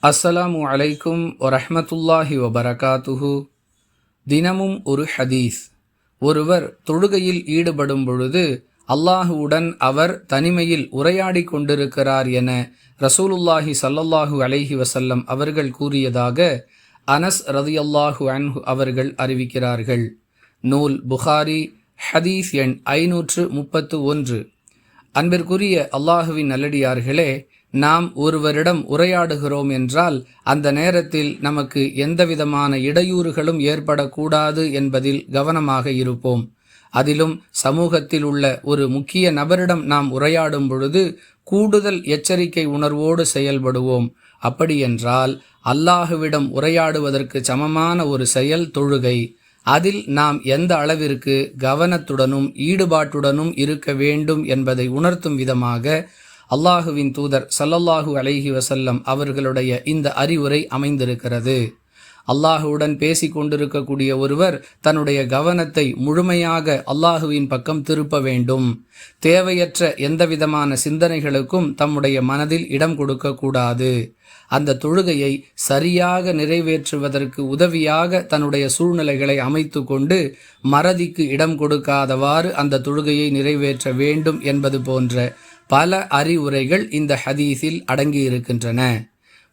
அஸ்ஸலாமு அலைக்கும் வரஹ்மத்துல்லாஹி வபரகாத்துஹு. தினமும் ஒரு ஹதீஸ். ஒருவர் தொழுகையில் ஈடுபடும் பொழுது அல்லாஹுவுடன் அவர் தனிமையில் உரையாடி கொண்டிருக்கிறார் என ரசூலுல்லாஹி ஸல்லல்லாஹு அலைஹி வஸல்லம் அவர்கள் கூறியதாக அனஸ் ரலியல்லாஹு அன்ஹு அவர்கள் அறிவிக்கிறார்கள். நூல் புகாரி, ஹதீஸ் எண் 531. அன்பிற்குரிய அல்லாஹுவின் நல்லடியார்களே, நாம் ஒருவரிடம் உரையாடுகிறோம் என்றால் அந்த நேரத்தில் நமக்கு எந்தவிதமான இடையூறுகளும் ஏற்படக்கூடாது என்பதில் கவனமாக இருப்போம். அதிலும் சமூகத்தில் உள்ள ஒரு முக்கிய நபரிடம் நாம் உரையாடும் பொழுது கூடுதல் எச்சரிக்கை உணர்வோடு செயல்படுவோம். அப்படியென்றால் அல்லாஹுவிடம் உரையாடுவதற்கு சமமான ஒரு செயல் தொழுகை. அதில் நாம் எந்த அளவிற்கு கவனத்துடனும் ஈடுபாட்டுடனும் இருக்க வேண்டும் என்பதை உணர்த்தும் விதமாக அல்லாஹுவின் தூதர் ஸல்லல்லாஹு அலைஹி வஸல்லம் அவர்களுடைய இந்த அறிவுரை அமைந்திருக்கிறது. அல்லாஹுவுடன் பேசி கொண்டிருக்கக்கூடிய ஒருவர் தன்னுடைய கவனத்தை முழுமையாக அல்லாஹுவின் பக்கம் திருப்ப வேண்டும். தேவையற்ற எந்தவிதமான சிந்தனைகளுக்கும் தம்முடைய மனதில் இடம் கொடுக்கக்கூடாது. அந்த தொழுகையை சரியாக நிறைவேற்றுவதற்கு உதவியாக தன்னுடைய சூழ்நிலைகளை அமைத்து கொண்டு மறதிக்கு இடம் கொடுக்காதவாறு அந்த தொழுகையை நிறைவேற்ற வேண்டும் என்பது போன்ற பல அறிவுரைகள் இந்த ஹதீஸில் அடங்கியிருக்கின்றன.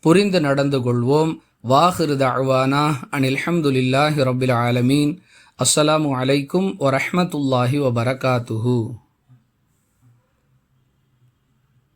புரிந்து நடந்து கொள்வோம். வாஹிரு தஅவானா அனில் ஹம்துலில்லாஹி ரப்பில் ஆலமீன். அஸ்ஸலாமு அலைக்கும் வரஹ்மத்துல்லாஹி வபரகாத்துஹு.